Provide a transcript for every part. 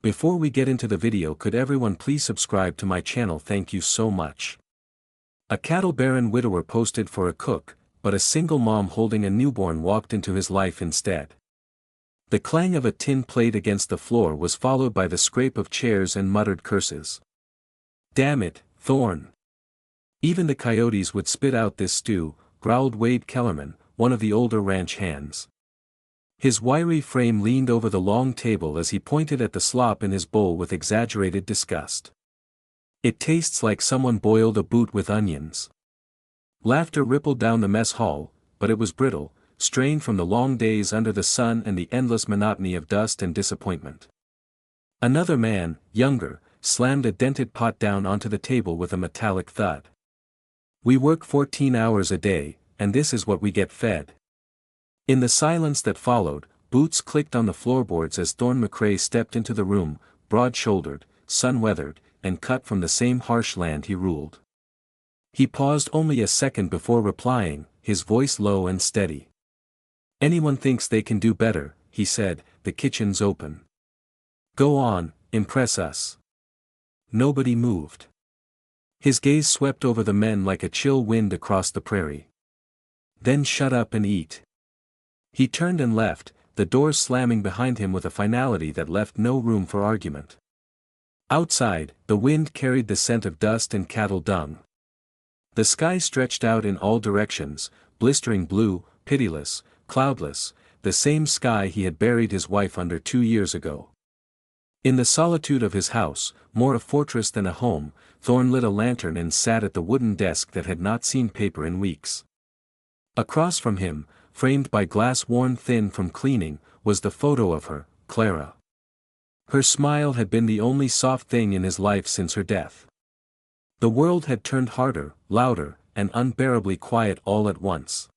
Before we get into the video, could everyone please subscribe to my channel? Thank you so much. A cattle baron widower posted for a cook, but a single mom holding a newborn walked into his life instead. The clang of a tin plate against the floor was followed by the scrape of chairs and muttered curses. "Damn it, Thorn. Even the coyotes would spit out this stew," growled Wade Kellerman, one of the older ranch hands. His wiry frame leaned over the long table as he pointed at the slop in his bowl with exaggerated disgust. "It tastes like someone boiled a boot with onions." Laughter rippled down the mess hall, but it was brittle, strained from the long days under the sun and the endless monotony of dust and disappointment. Another man, younger, slammed a dented pot down onto the table with a metallic thud. "We work 14 hours a day, and this is what we get fed." In the silence that followed, boots clicked on the floorboards as Thorn McCray stepped into the room, broad-shouldered, sun-weathered, and cut from the same harsh land he ruled. He paused only a second before replying, his voice low and steady. "Anyone thinks they can do better," he said, "the kitchen's open. Go on, impress us." Nobody moved. His gaze swept over the men like a chill wind across the prairie. "Then shut up and eat." He turned and left, the doors slamming behind him with a finality that left no room for argument. Outside, the wind carried the scent of dust and cattle dung. The sky stretched out in all directions, blistering blue, pitiless, cloudless, the same sky he had buried his wife under 2 years ago. In the solitude of his house, more a fortress than a home, Thorn lit a lantern and sat at the wooden desk that had not seen paper in weeks. Across from him, framed by glass worn thin from cleaning, was the photo of her, Clara. Her smile had been the only soft thing in his life since her death. The world had turned harder, louder, and unbearably quiet all at once.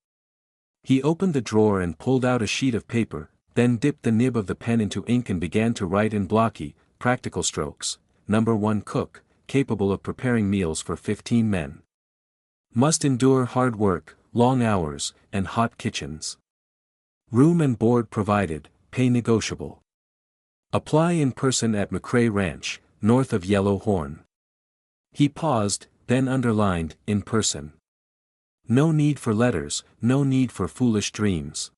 He opened the drawer and pulled out a sheet of paper, then dipped the nib of the pen into ink and began to write in blocky, practical strokes. Number 1 cook, capable of preparing meals for 15 men. Must endure hard work, long hours, and hot kitchens. Room and board provided, pay negotiable. Apply in person at McCray Ranch, north of Yellow Horn. He paused, then underlined, in person. No need for letters, no need for foolish dreams.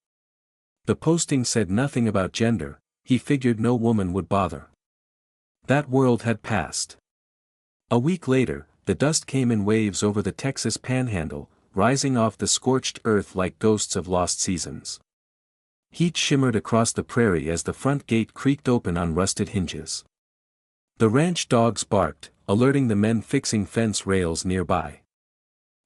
The posting said nothing about gender, he figured no woman would bother. That world had passed. A week later, the dust came in waves over the Texas Panhandle, rising off the scorched earth like ghosts of lost seasons. Heat shimmered across the prairie as the front gate creaked open on rusted hinges. The ranch dogs barked, alerting the men fixing fence rails nearby.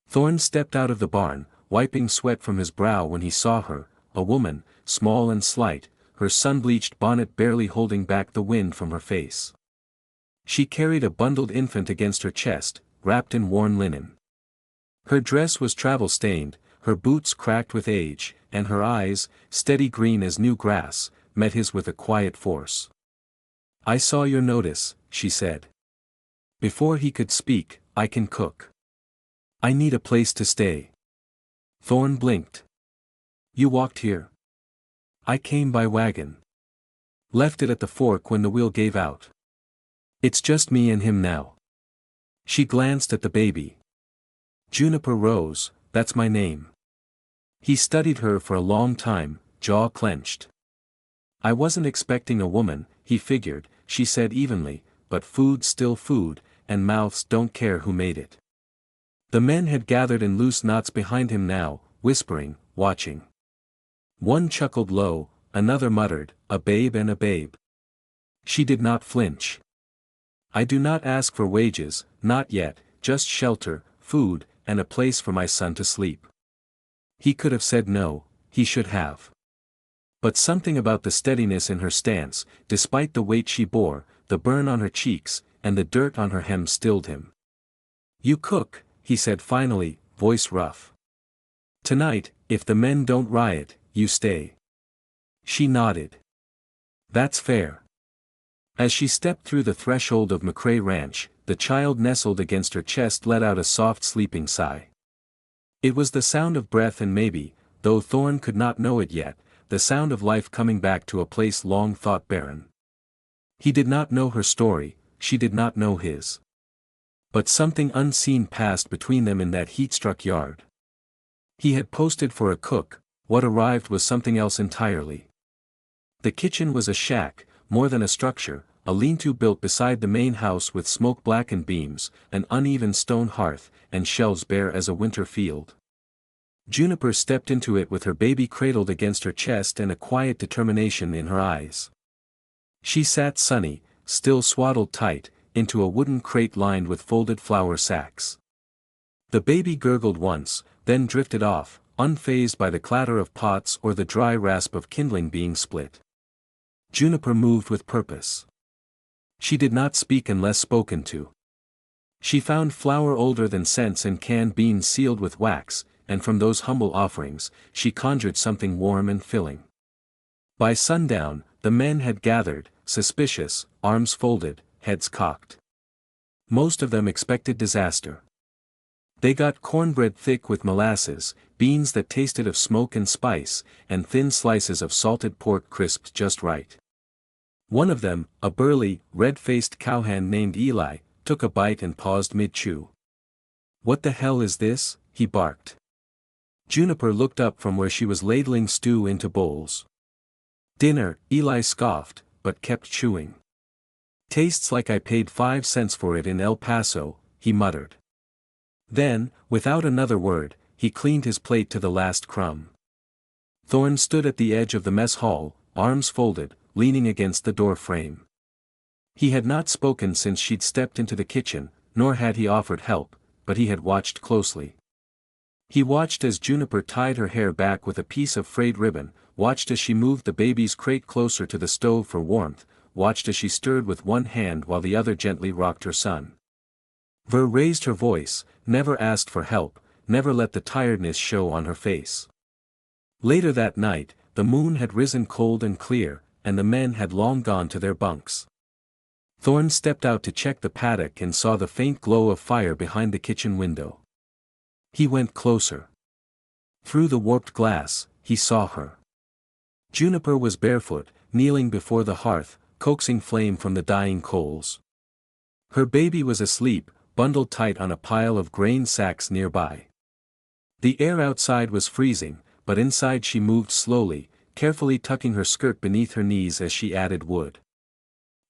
Thorn stepped out of the barn, wiping sweat from his brow when he saw her, a woman, small and slight, her sun-bleached bonnet barely holding back the wind from her face. She carried a bundled infant against her chest, wrapped in worn linen. Her dress was travel-stained, her boots cracked with age, and her eyes, steady green as new grass, met his with a quiet force. "I saw your notice," she said. Before he could speak, "I can cook. I need a place to stay." Thorn blinked. "You walked here?" "I came by wagon. Left it at the fork when the wheel gave out. It's just me and him now." She glanced at the baby. "Juniper Rose, that's my name." He studied her for a long time, jaw clenched. "I wasn't expecting a woman," he figured, she said evenly, "but food's still food, and mouths don't care who made it." The men had gathered in loose knots behind him now, whispering, watching. One chuckled low, another muttered, "A babe and a babe." She did not flinch. "I do not ask for wages, not yet, just shelter, food, and a place for my son to sleep." He could have said no, he should have. But something about the steadiness in her stance, despite the weight she bore, the burn on her cheeks, and the dirt on her hem stilled him. "You cook," he said finally, voice rough. "Tonight, if the men don't riot, you stay." She nodded. "That's fair." As she stepped through the threshold of McCray Ranch, the child nestled against her chest let out a soft sleeping sigh. It was the sound of breath and maybe, though Thorn could not know it yet, the sound of life coming back to a place long thought barren. He did not know her story, she did not know his. But something unseen passed between them in that heat-struck yard. He had posted for a cook, what arrived was something else entirely. The kitchen was a shack, more than a structure, a lean-to built beside the main house with smoke-blackened beams, an uneven stone hearth, and shelves bare as a winter field. Juniper stepped into it with her baby cradled against her chest and a quiet determination in her eyes. She sat sunny, still swaddled tight, into a wooden crate lined with folded flour sacks. The baby gurgled once, then drifted off, unfazed by the clatter of pots or the dry rasp of kindling being split. Juniper moved with purpose. She did not speak unless spoken to. She found flour older than scents and canned beans sealed with wax, and from those humble offerings, she conjured something warm and filling. By sundown, the men had gathered, suspicious, arms folded, heads cocked. Most of them expected disaster. They got cornbread thick with molasses, beans that tasted of smoke and spice, and thin slices of salted pork crisped just right. One of them, a burly, red-faced cowhand named Eli, took a bite and paused mid-chew. "What the hell is this?" he barked. Juniper looked up from where she was ladling stew into bowls. "Dinner," Eli scoffed, but kept chewing. "Tastes like I paid 5 cents for it in El Paso," he muttered. Then, without another word, he cleaned his plate to the last crumb. Thorne stood at the edge of the mess hall, arms folded, leaning against the door frame. He had not spoken since she'd stepped into the kitchen, nor had he offered help, but he had watched closely. He watched as Juniper tied her hair back with a piece of frayed ribbon, watched as she moved the baby's crate closer to the stove for warmth, watched as she stirred with one hand while the other gently rocked her son. Ver raised her voice, never asked for help, never let the tiredness show on her face. Later that night, the moon had risen cold and clear, and the men had long gone to their bunks. Thorne stepped out to check the paddock and saw the faint glow of fire behind the kitchen window. He went closer. Through the warped glass, he saw her. Juniper was barefoot, kneeling before the hearth, coaxing flame from the dying coals. Her baby was asleep, bundled tight on a pile of grain sacks nearby. The air outside was freezing, but inside she moved slowly, carefully tucking her skirt beneath her knees as she added wood.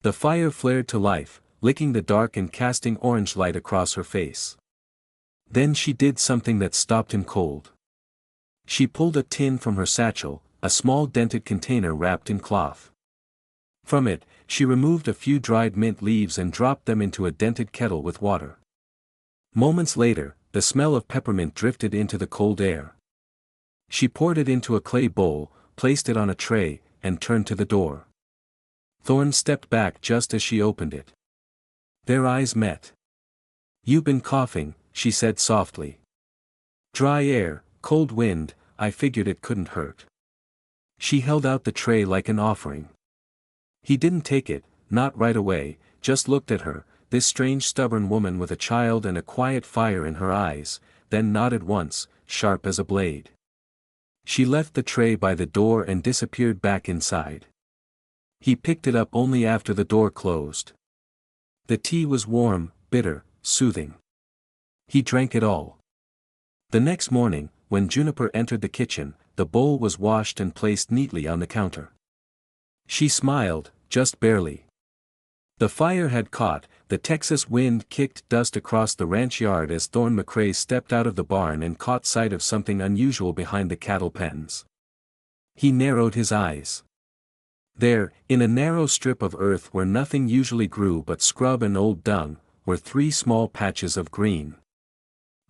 The fire flared to life, licking the dark and casting orange light across her face. Then she did something that stopped him cold. She pulled a tin from her satchel, a small dented container wrapped in cloth. From it, she removed a few dried mint leaves and dropped them into a dented kettle with water. Moments later, the smell of peppermint drifted into the cold air. She poured it into a clay bowl, placed it on a tray, and turned to the door. Thorne stepped back just as she opened it. Their eyes met. "You've been coughing," she said softly. "Dry air, cold wind, I figured it couldn't hurt." She held out the tray like an offering. He didn't take it, not right away, just looked at her, this strange stubborn woman with a child and a quiet fire in her eyes, then nodded once, sharp as a blade. She left the tray by the door and disappeared back inside. He picked it up only after the door closed. The tea was warm, bitter, soothing. He drank it all. The next morning, when Juniper entered the kitchen, the bowl was washed and placed neatly on the counter. She smiled, just barely. The fire had caught, the Texas wind kicked dust across the ranch yard as Thorne McCrae stepped out of the barn and caught sight of something unusual behind the cattle pens. He narrowed his eyes. There, in a narrow strip of earth where nothing usually grew but scrub and old dung, were 3 small patches of green.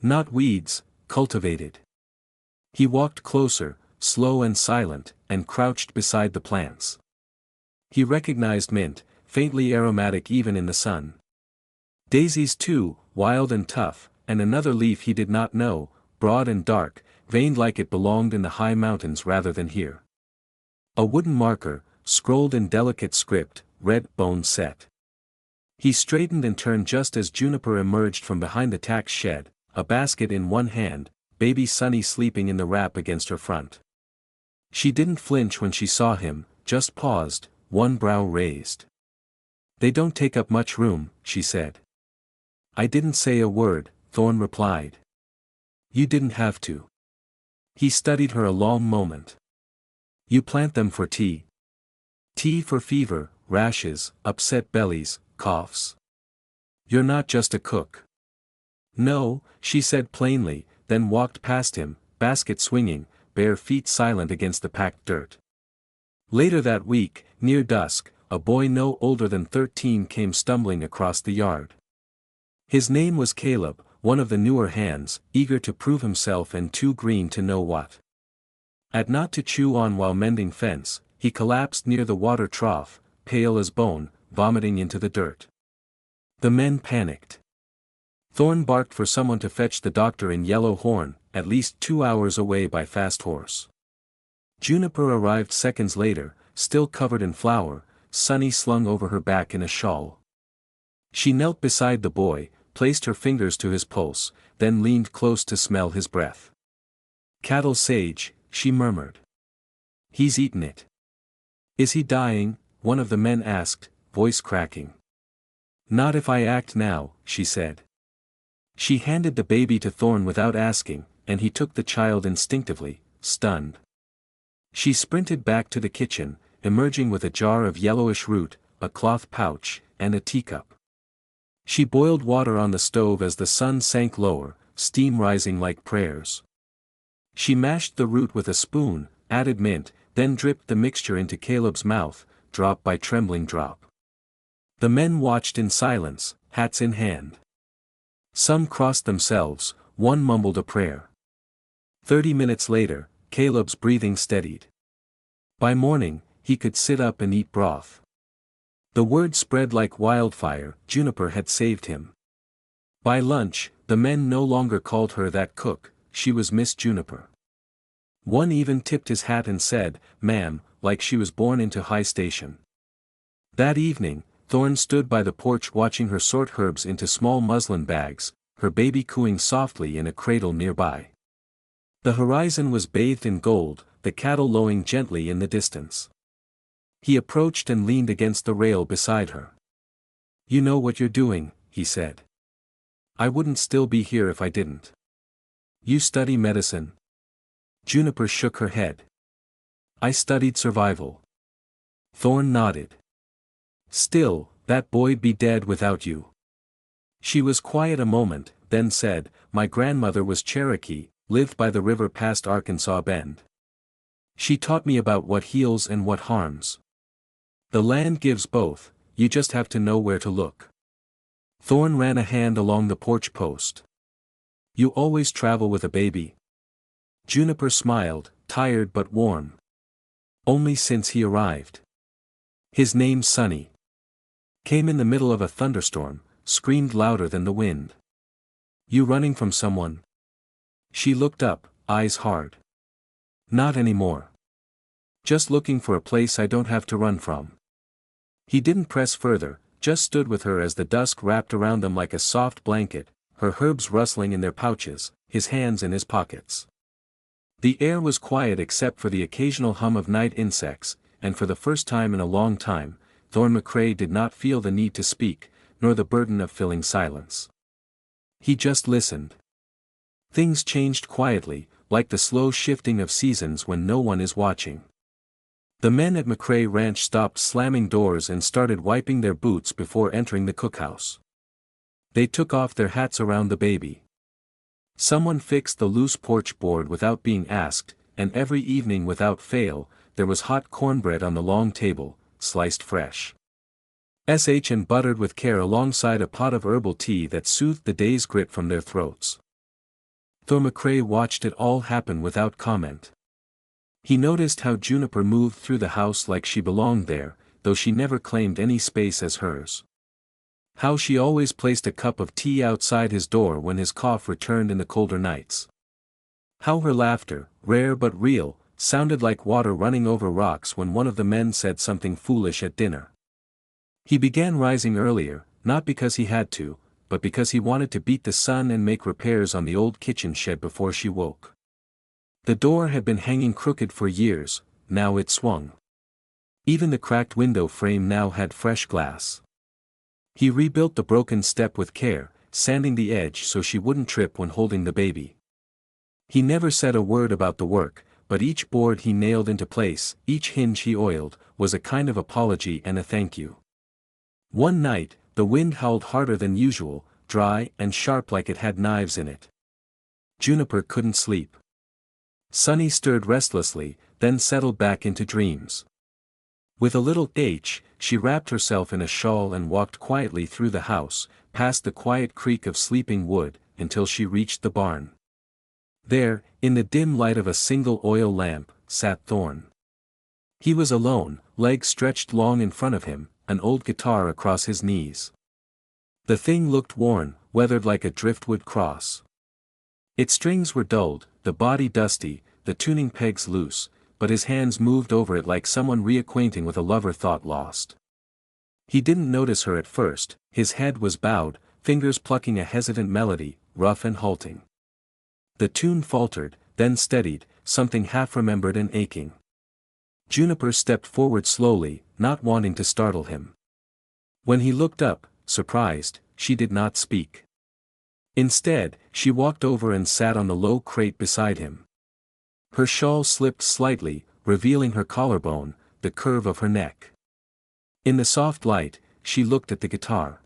Not weeds, cultivated. He walked closer, slow and silent, and crouched beside the plants. He recognized mint, faintly aromatic even in the sun. Daisies too, wild and tough, and another leaf he did not know, broad and dark, veined like it belonged in the high mountains rather than here. A wooden marker, scrolled in delicate script, read "Bone Set." He straightened and turned just as Juniper emerged from behind the tack shed, a basket in one hand, baby Sunny sleeping in the wrap against her front. She didn't flinch when she saw him, just paused, one brow raised. They don't take up much room, she said. I didn't say a word, Thorn replied. You didn't have to. He studied her a long moment. You plant them for tea. Tea for fever, rashes, upset bellies, coughs. You're not just a cook. No, she said plainly, then walked past him, basket swinging, bare feet silent against the packed dirt. Later that week, near dusk, a boy no older than 13 came stumbling across the yard. His name was Caleb, one of the newer hands, eager to prove himself and too green to know what. At not to chew on while mending fence, he collapsed near the water trough, pale as bone, vomiting into the dirt. The men panicked. Thorn barked for someone to fetch the doctor in Yellow Horn, at least 2 hours away by fast horse. Juniper arrived seconds later, still covered in flour, Sunny slung over her back in a shawl. She knelt beside the boy, placed her fingers to his pulse, then leaned close to smell his breath. Cattle sage, she murmured. He's eaten it. Is he dying? One of the men asked, voice cracking. Not if I act now, she said. She handed the baby to Thorn without asking, and he took the child instinctively, stunned. She sprinted back to the kitchen, emerging with a jar of yellowish root, a cloth pouch, and a teacup. She boiled water on the stove as the sun sank lower, steam rising like prayers. She mashed the root with a spoon, added mint, then dripped the mixture into Caleb's mouth, drop by trembling drop. The men watched in silence, hats in hand. Some crossed themselves, one mumbled a prayer. 30 minutes later, Caleb's breathing steadied. By morning, he could sit up and eat broth. The word spread like wildfire, Juniper had saved him. By lunch, the men no longer called her that cook, she was Miss Juniper. One even tipped his hat and said, "Ma'am," like she was born into high station. That evening, Thorn stood by the porch watching her sort herbs into small muslin bags, her baby cooing softly in a cradle nearby. The horizon was bathed in gold, the cattle lowing gently in the distance. He approached and leaned against the rail beside her. You know what you're doing, he said. I wouldn't still be here if I didn't. You study medicine? Juniper shook her head. I studied survival. Thorn nodded. Still, that boy'd be dead without you. She was quiet a moment, then said, My grandmother was Cherokee, lived by the river past Arkansas Bend. She taught me about what heals and what harms. The land gives both, you just have to know where to look. Thorn ran a hand along the porch post. You always travel with a baby? Juniper smiled, tired but warm. Only since he arrived. His name's Sunny. Came in the middle of a thunderstorm, screamed louder than the wind. You running from someone? She looked up, eyes hard. Not anymore. Just looking for a place I don't have to run from. He didn't press further, just stood with her as the dusk wrapped around them like a soft blanket, her herbs rustling in their pouches, his hands in his pockets. The air was quiet except for the occasional hum of night insects, and for the first time in a long time, Thorn McCrae did not feel the need to speak, nor the burden of filling silence. He just listened. Things changed quietly, like the slow shifting of seasons when no one is watching. The men at McCrae Ranch stopped slamming doors and started wiping their boots before entering the cookhouse. They took off their hats around the baby. Someone fixed the loose porch board without being asked, and every evening without fail, there was hot cornbread on the long table, sliced fresh. And buttered with care alongside a pot of herbal tea that soothed the day's grit from their throats. Thorn McCrae watched it all happen without comment. He noticed how Juniper moved through the house like she belonged there, though she never claimed any space as hers. How she always placed a cup of tea outside his door when his cough returned in the colder nights. How her laughter, rare but real, sounded like water running over rocks when one of the men said something foolish at dinner. He began rising earlier, not because he had to, but because he wanted to beat the sun and make repairs on the old kitchen shed before she woke. The door had been hanging crooked for years, now it swung. Even the cracked window frame now had fresh glass. He rebuilt the broken step with care, sanding the edge so she wouldn't trip when holding the baby. He never said a word about the work, but each board he nailed into place, each hinge he oiled, was a kind of apology and a thank you. One night, the wind howled harder than usual, dry and sharp like it had knives in it. Juniper couldn't sleep. Sunny stirred restlessly, then settled back into dreams. With a little ache, she wrapped herself in a shawl and walked quietly through the house, past the quiet creak of sleeping wood, until she reached the barn. There, in the dim light of a single oil lamp, sat Thorn. He was alone, legs stretched long in front of him, an old guitar across his knees. The thing looked worn, weathered like a driftwood cross. Its strings were dulled, the body dusty, the tuning pegs loose, but his hands moved over it like someone reacquainting with a lover thought lost. He didn't notice her at first, his head was bowed, fingers plucking a hesitant melody, rough and halting. The tune faltered, then steadied, something half-remembered and aching. Juniper stepped forward slowly, not wanting to startle him. When he looked up, surprised, she did not speak. Instead, she walked over and sat on the low crate beside him. Her shawl slipped slightly, revealing her collarbone, the curve of her neck. In the soft light, she looked at the guitar.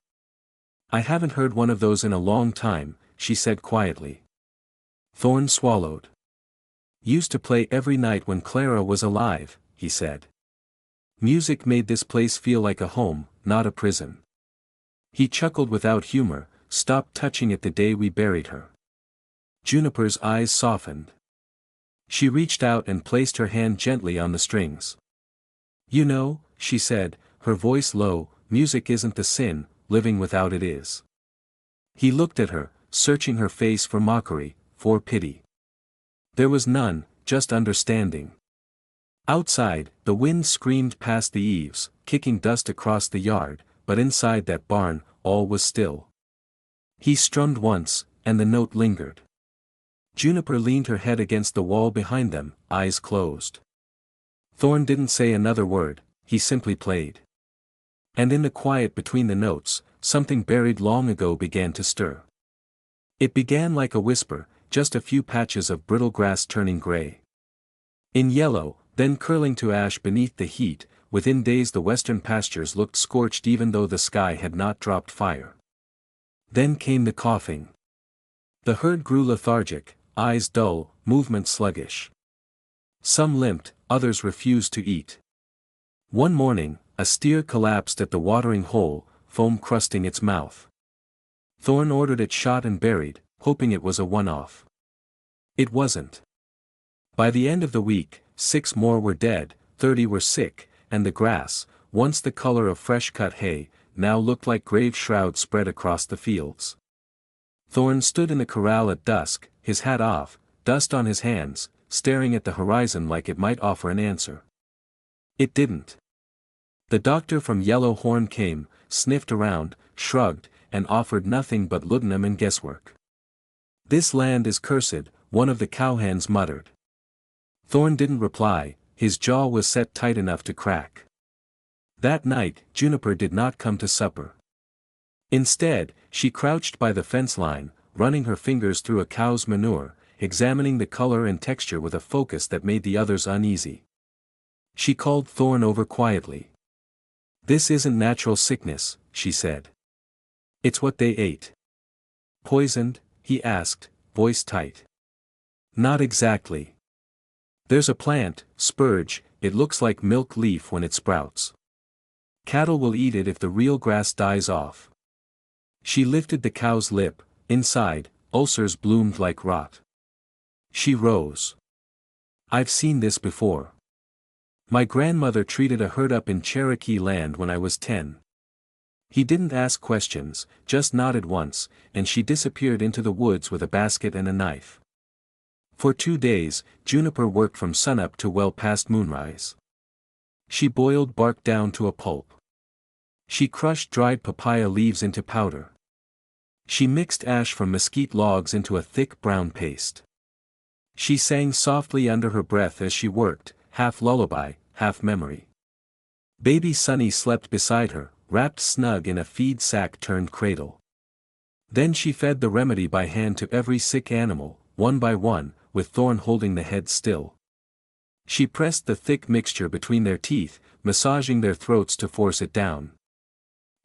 "I haven't heard one of those in a long time," she said quietly. Thorn swallowed. "Used to play every night when Clara was alive," he said. "Music made this place feel like a home, not a prison." He chuckled without humor, "Stopped touching it the day we buried her." Juniper's eyes softened. She reached out and placed her hand gently on the strings. "You know," she said, her voice low, "music isn't the sin, living without it is." He looked at her, searching her face for mockery, for pity. There was none, just understanding. Outside, the wind screamed past the eaves, kicking dust across the yard, but inside that barn, all was still. He strummed once, and the note lingered. Juniper leaned her head against the wall behind them, eyes closed. Thorn didn't say another word, he simply played. And in the quiet between the notes, something buried long ago began to stir. It began like a whisper, just a few patches of brittle grass turning gray. In yellow, then curling to ash beneath the heat, within days the western pastures looked scorched even though the sky had not dropped fire. Then came the coughing. The herd grew lethargic, eyes dull, movement sluggish. Some limped, others refused to eat. One morning, a steer collapsed at the watering hole, foam crusting its mouth. Thorn ordered it shot and buried, hoping it was a one-off. It wasn't. By the end of the week, 6 more were dead, 30 were sick, and the grass, once the color of fresh-cut hay, now looked like grave shrouds spread across the fields. Thorn stood in the corral at dusk, his hat off, dust on his hands, staring at the horizon like it might offer an answer. It didn't. The doctor from Yellow Horn came, sniffed around, shrugged, and offered nothing but laudanum and guesswork. "This land is cursed," one of the cowhands muttered. Thorn didn't reply, his jaw was set tight enough to crack. That night, Juniper did not come to supper. Instead, she crouched by the fence line, running her fingers through a cow's manure, examining the color and texture with a focus that made the others uneasy. She called Thorn over quietly. "This isn't natural sickness," she said. "It's what they ate." "Poisoned?" he asked, voice tight. "Not exactly. There's a plant, spurge, it looks like milk leaf when it sprouts. Cattle will eat it if the real grass dies off." She lifted the cow's lip, inside, ulcers bloomed like rot. She rose. "I've seen this before. My grandmother treated a herd up in Cherokee land when I was 10. He didn't ask questions, just nodded once, and she disappeared into the woods with a basket and a knife. For 2 days, Juniper worked from sunup to well past moonrise. She boiled bark down to a pulp. She crushed dried papaya leaves into powder. She mixed ash from mesquite logs into a thick brown paste. She sang softly under her breath as she worked, half lullaby, half memory. Baby Sunny slept beside her, wrapped snug in a feed sack turned cradle. Then she fed the remedy by hand to every sick animal, one by one, with Thorn holding the head still. She pressed the thick mixture between their teeth, massaging their throats to force it down.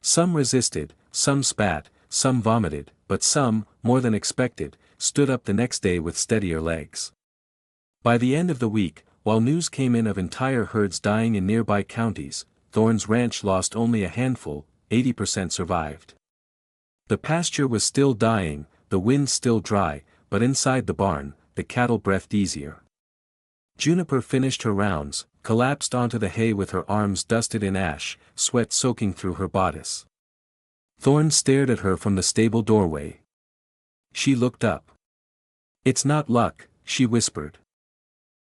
Some resisted, some spat, some vomited, but some, more than expected, stood up the next day with steadier legs. By the end of the week, while news came in of entire herds dying in nearby counties, Thorn's ranch lost only a handful, 80% survived. The pasture was still dying, the wind still dry, but inside the barn, the cattle breathed easier. Juniper finished her rounds, collapsed onto the hay with her arms dusted in ash, sweat soaking through her bodice. Thorn stared at her from the stable doorway. She looked up. "It's not luck," she whispered.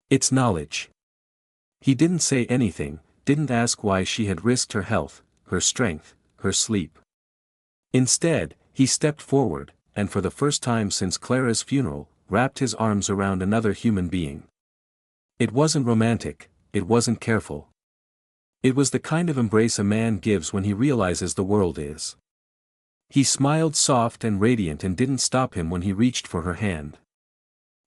"It's knowledge." He didn't say anything, didn't ask why she had risked her health, her strength, her sleep. Instead, he stepped forward, and for the first time since Clara's funeral, wrapped his arms around another human being. It wasn't romantic, it wasn't careful. It was the kind of embrace a man gives when he realizes the world is. He smiled soft and radiant and didn't stop him when he reached for her hand.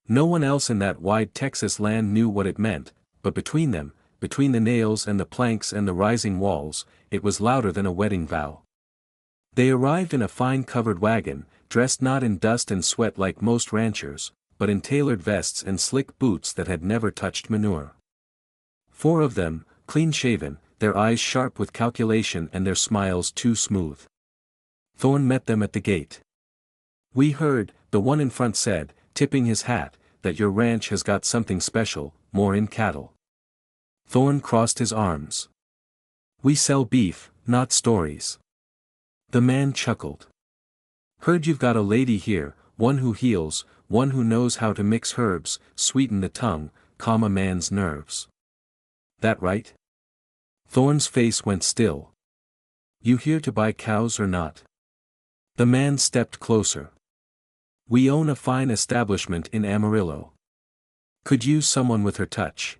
No one else in that wide Texas land knew what it meant, but between them, between the nails and the planks and the rising walls, it was louder than a wedding vow. They arrived in a fine covered wagon, dressed not in dust and sweat like most ranchers, but in tailored vests and slick boots that had never touched manure. 4 of them, clean-shaven, their eyes sharp with calculation and their smiles too smooth. Thorn met them at the gate. "We heard," the one in front said, tipping his hat, "that your ranch has got something special, more in cattle." Thorn crossed his arms. "We sell beef, not stories." The man chuckled. "Heard you've got a lady here, one who heals, one who knows how to mix herbs, sweeten the tongue, calm a man's nerves. That right?" Thorn's face went still. "You here to buy cows or not?" The man stepped closer. "We own a fine establishment in Amarillo. Could use someone with her touch.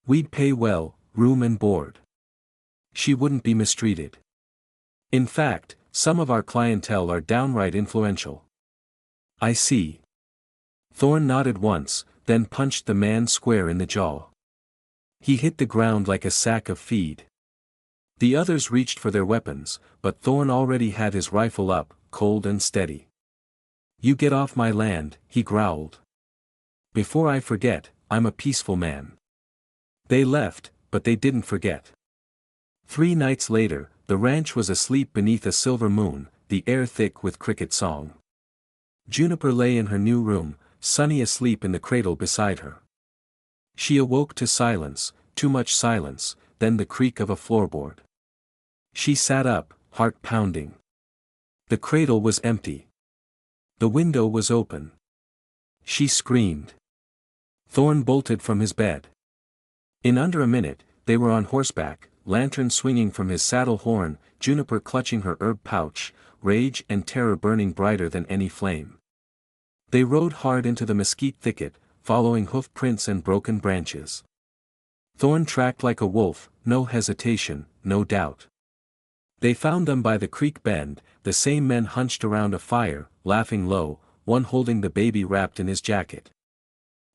We'd pay well, room and board. She wouldn't be mistreated. In fact, some of our clientele are downright influential." "I see." Thorn nodded once, then punched the man square in the jaw. He hit the ground like a sack of feed. The others reached for their weapons, but Thorn already had his rifle up, cold and steady. "You get off my land," he growled. "Before I forget, I'm a peaceful man." They left, but they didn't forget. 3 nights later, the ranch was asleep beneath a silver moon, the air thick with cricket song. Juniper lay in her new room, Sunny asleep in the cradle beside her. She awoke to silence, too much silence, then the creak of a floorboard. She sat up, heart pounding. The cradle was empty. The window was open. She screamed. Thorn bolted from his bed. In under a minute, they were on horseback, lantern swinging from his saddle horn, Juniper clutching her herb pouch, rage and terror burning brighter than any flame. They rode hard into the mesquite thicket, following hoof prints and broken branches. Thorn tracked like a wolf, no hesitation, no doubt. They found them by the creek bend, the same men hunched around a fire, laughing low, one holding the baby wrapped in his jacket.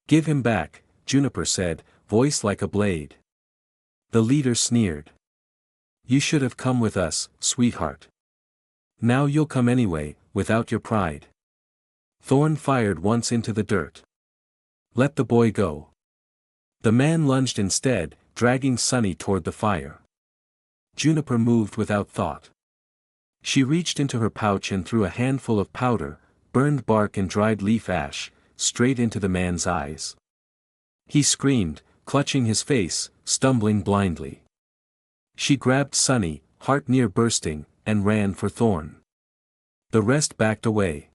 "Give him back," Juniper said, voice like a blade. The leader sneered. "You should have come with us, sweetheart. Now you'll come anyway, without your pride." Thorn fired once into the dirt. "Let the boy go." The man lunged instead, dragging Sunny toward the fire. Juniper moved without thought. She reached into her pouch and threw a handful of powder, burned bark and dried leaf ash, straight into the man's eyes. He screamed, clutching his face, stumbling blindly. She grabbed Sunny, heart near bursting, and ran for Thorn. The rest backed away.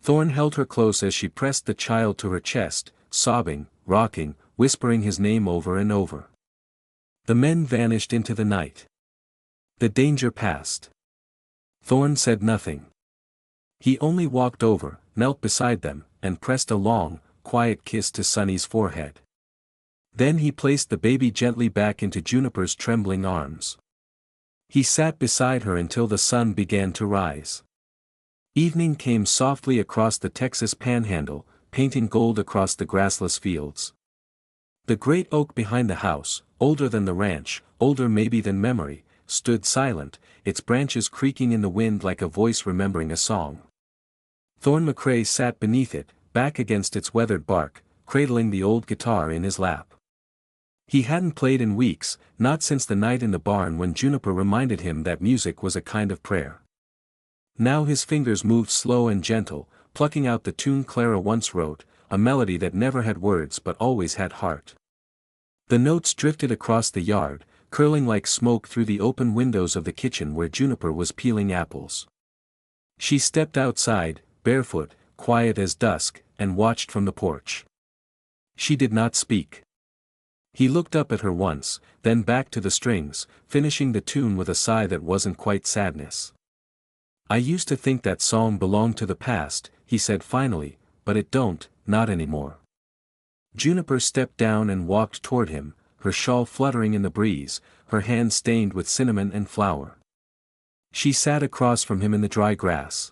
Thorn held her close as she pressed the child to her chest, sobbing, rocking, whispering his name over and over. The men vanished into the night. The danger passed. Thorn said nothing. He only walked over, knelt beside them, and pressed a long, quiet kiss to Sunny's forehead. Then he placed the baby gently back into Juniper's trembling arms. He sat beside her until the sun began to rise. Evening came softly across the Texas panhandle, painting gold across the grassless fields. The great oak behind the house, older than the ranch, older maybe than memory, stood silent, its branches creaking in the wind like a voice remembering a song. Thorne McCrae sat beneath it, back against its weathered bark, cradling the old guitar in his lap. He hadn't played in weeks, not since the night in the barn when Juniper reminded him that music was a kind of prayer. Now his fingers moved slow and gentle, plucking out the tune Clara once wrote, a melody that never had words but always had heart. The notes drifted across the yard, curling like smoke through the open windows of the kitchen where Juniper was peeling apples. She stepped outside, barefoot, quiet as dusk, and watched from the porch. She did not speak. He looked up at her once, then back to the strings, finishing the tune with a sigh that wasn't quite sadness. "I used to think that song belonged to the past," he said finally, "but it don't, not anymore." Juniper stepped down and walked toward him, her shawl fluttering in the breeze, her hands stained with cinnamon and flour. She sat across from him in the dry grass.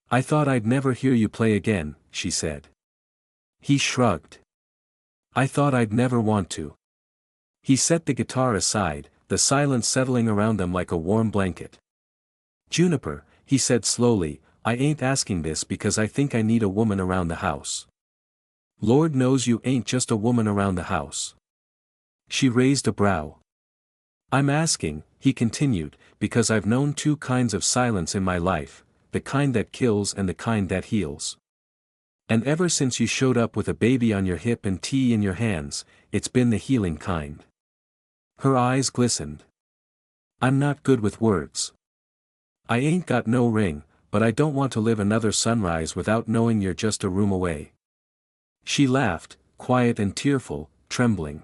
"I thought I'd never hear you play again," she said. He shrugged. "I thought I'd never want to." He set the guitar aside, the silence settling around them like a warm blanket. "Juniper," he said slowly, "I ain't asking this because I think I need a woman around the house. Lord knows you ain't just a woman around the house." She raised a brow. "I'm asking," he continued, "because I've known two kinds of silence in my life, the kind that kills and the kind that heals. And ever since you showed up with a baby on your hip and tea in your hands, it's been the healing kind." Her eyes glistened. "I'm not good with words. I ain't got no ring, but I don't want to live another sunrise without knowing you're just a room away." She laughed, quiet and tearful, trembling.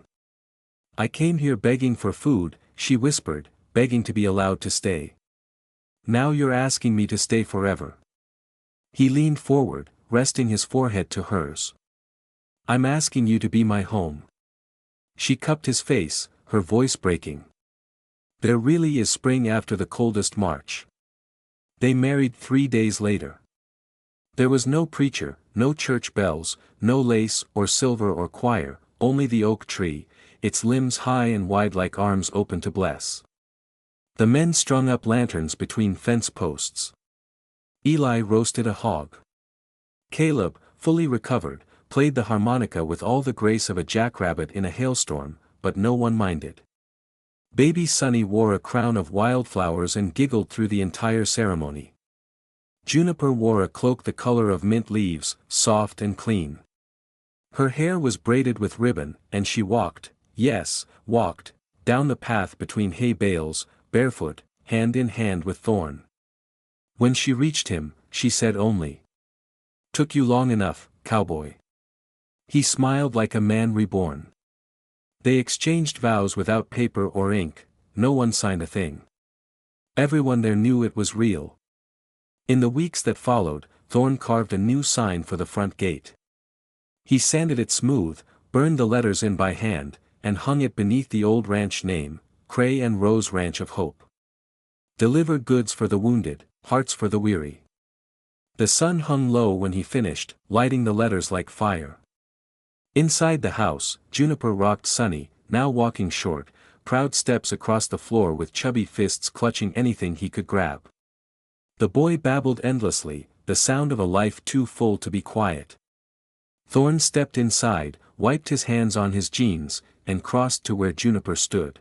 "I came here begging for food," she whispered, "begging to be allowed to stay. Now you're asking me to stay forever." He leaned forward, resting his forehead to hers. "I'm asking you to be my home." She cupped his face, her voice breaking. "There really is spring after the coldest March." They married 3 days later. There was no preacher, no church bells, no lace or silver or choir, only the oak tree, its limbs high and wide like arms open to bless. The men strung up lanterns between fence posts. Eli roasted a hog. Caleb, fully recovered, played the harmonica with all the grace of a jackrabbit in a hailstorm, but no one minded. Baby Sonny wore a crown of wildflowers and giggled through the entire ceremony. Juniper wore a cloak the color of mint leaves, soft and clean. Her hair was braided with ribbon, and she walked, yes, walked, down the path between hay bales, barefoot, hand in hand with Thorne. When she reached him, she said only, "Took you long enough, cowboy." He smiled like a man reborn. They exchanged vows without paper or ink, no one signed a thing. Everyone there knew it was real. In the weeks that followed, Thorne carved a new sign for the front gate. He sanded it smooth, burned the letters in by hand, and hung it beneath the old ranch name, Cray and Rose Ranch of Hope. "Deliver goods for the wounded, hearts for the weary." The sun hung low when he finished, lighting the letters like fire. Inside the house, Juniper rocked Sonny, now walking short, proud steps across the floor with chubby fists clutching anything he could grab. The boy babbled endlessly, the sound of a life too full to be quiet. Thorne stepped inside, wiped his hands on his jeans, and crossed to where Juniper stood.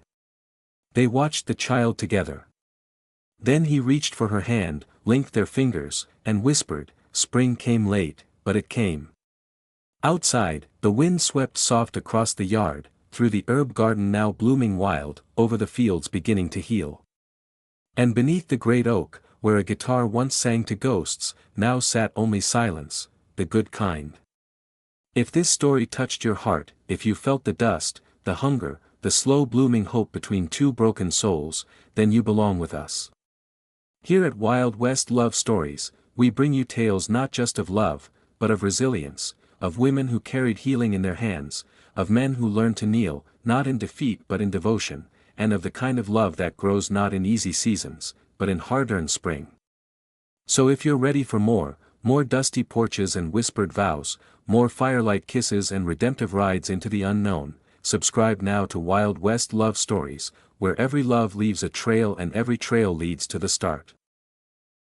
They watched the child together. Then he reached for her hand, linked their fingers, and whispered, "Spring came late, but it came." Outside, the wind swept soft across the yard, through the herb garden now blooming wild, over the fields beginning to heal. And beneath the great oak, where a guitar once sang to ghosts, now sat only silence, the good kind. If this story touched your heart, if you felt the dust, the hunger, the slow blooming hope between two broken souls, then you belong with us. Here at Wild West Love Stories, we bring you tales not just of love, but of resilience, of women who carried healing in their hands, of men who learned to kneel, not in defeat but in devotion, and of the kind of love that grows not in easy seasons, but in hard-earned spring. So if you're ready for more dusty porches and whispered vows, more firelight kisses and redemptive rides into the unknown, subscribe now to Wild West Love Stories, where every love leaves a trail and every trail leads to the start.